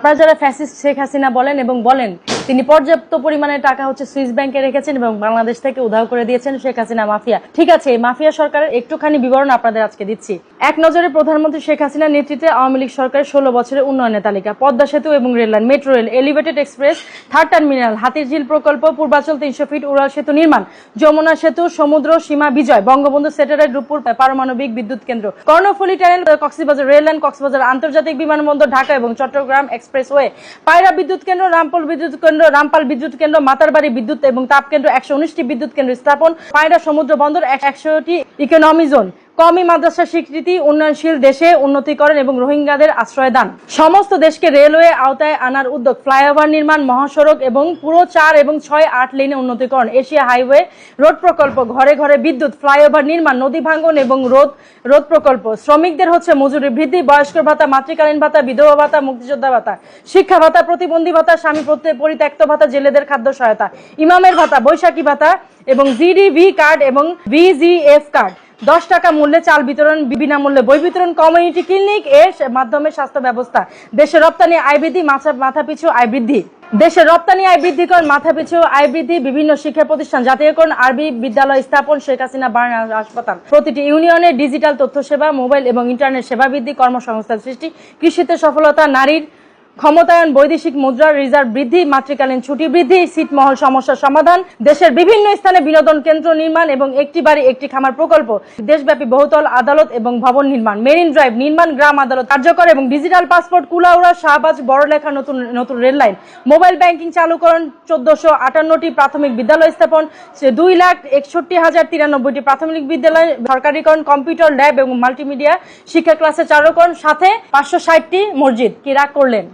আপনারা যারা ফ্যাসিস্ট শেখ হাসিনা বলেন এবং বলেন তিনি পর্যাপ্ত পরিমাণে টাকা সুইস ব্যাংকে রেখেছেন এবং বাংলাদেশ থেকে উধাও করে দিয়েছেন শেখ হাসিনা মাফিয়া। ঠিক আছে, এই মাফিয়া সরকারের একটুখানি বিবরণ আপনাদের আজকে দিচ্ছি। এক নজরে প্রধানমন্ত্রী শেখ হাসিনার নেতৃত্বে আওয়ামী লীগ সরকারের 16 বছরের উন্নয়নের তালিকা: পদ্মা সেতু এবং rail line, metro rail, elevated express, third terminal, Hatirjheel প্রকল্প, পূর্বাচল 300 ফিট উড়াল সেতু নির্মাণ, যমুনা সেতু, সমুদ্র সীমা বিজয়, বঙ্গবন্ধু স্যাটেলাইট, রূপপুর পারমাণবিক বিদ্যুৎ কেন্দ্র, কর্ণফুলী টানেল, কক্সবাজার রেললাইন, কক্সবাজার আন্তর্জাতিক বিমানবন্দর, ঢাকা এবং চট্টগ্রাম এক্সপ্রেসওয়ে, পায়রা বিদ্যুৎ কেন্দ্র, রামপাল বিদ্যুৎ কেন্দ্র, মাতারবাড়ি বিদ্যুৎ এবং তাপ কেন্দ্র, 119টি বিদ্যুৎ কেন্দ্র স্থাপন, পায়রা সমুদ্র বন্দর, 100টি ইকোনমি জোন, কওমি মাদ্রাসা স্বীকৃতি, উন্নয়নশীল দেশে উন্নতিকরণ এবং রোহিঙ্গাদের আশ্রয় দান, সমস্ত দেশকে রেলওয়ে আওতায় আনার উদ্যোগ, ফ্লাইওভার নির্মাণ, মহাসড়ক এবং পুরো 4 এবং 6-8 লেনে উন্নতিকরণ, এশিয়া হাইওয়ে রোড প্রকল্প, ঘরে ঘরে বিদ্যুৎ, ফ্লাইওভার নির্মাণ, নদী ভাঙ্গন এবং রোধ প্রকল্প, শ্রমিকদের মজুরি বৃদ্ধি, বয়স্ক ভাতা, মাতৃকালীন ভাতা, বিধবা ভাতা, মুক্তিযোদ্ধা ভাতা, শিক্ষা ভাতা, প্রতিবন্ধী ভাতা, স্বামী পরিত্যক্ত ভাতা, জেলেদের খাদ্য সহায়তা, ইমামের ভাতা, বৈশাখী ভাতা এবং জিডিভি কার্ড এবং ভিজিএফ কার্ড, 10 টাকা মূল্যে চাল বিতরণ, বিনামূল্যে বই বিতরণ, কমিউনিটি ক্লিনিক এর মাধ্যমে স্বাস্থ্য ব্যবস্থা, দেশের রপ্তানি আয় বৃদ্ধি, মাথাপিছু আয় বৃদ্ধি, দেশের রপ্তানি আয় বৃদ্ধিকরণ, মাথাপিছু আয় বৃদ্ধি, বিভিন্ন শিক্ষা প্রতিষ্ঠান জাতীয়করণ, আরবি বিদ্যালয় স্থাপন, শেখ হাসিনা বার্ন হাসপাতাল, প্রতিটি ইউনিয়নে ডিজিটাল তথ্য সেবা, মোবাইল এবং ইন্টারনেট সেবা বৃদ্ধি, কর্মসংস্থান সৃষ্টি, কৃষিতে সফলতা, নারীর ক্ষমতায়ন, বৈদেশিক মুদ্রা রিজার্ভ বৃদ্ধি, মাতৃকালীন ছুটি বৃদ্ধি, ছিটমহল সমস্যার সমাধান, দেশের বিভিন্ন স্থানে বিনোদন কেন্দ্র নির্মাণ এবং একটি বাড়ি একটি খামার প্রকল্প, দেশব্যাপী বহুতল আদালত এবং ভবন নির্মাণ, মেরিন ড্রাইভ নির্মাণ, গ্রাম আদালত কার্যকর এবং ডিজিটাল পাসপোর্ট, কুলাউড়া শাহবাজ বড়লেখা নতুন রেল লাইন, মোবাইল ব্যাংকিং চালুকরণ, 1458টি প্রাথমিক বিদ্যালয় স্থাপন, 2,61,093টি প্রাথমিক বিদ্যালয় সরকারিকরণ, কম্পিউটার ল্যাব এবং মাল্টিমিডিয়া শিক্ষা ক্লাসে চালুকরণ, সাথে 560টি মসজিদ। কি রাগ করলেন?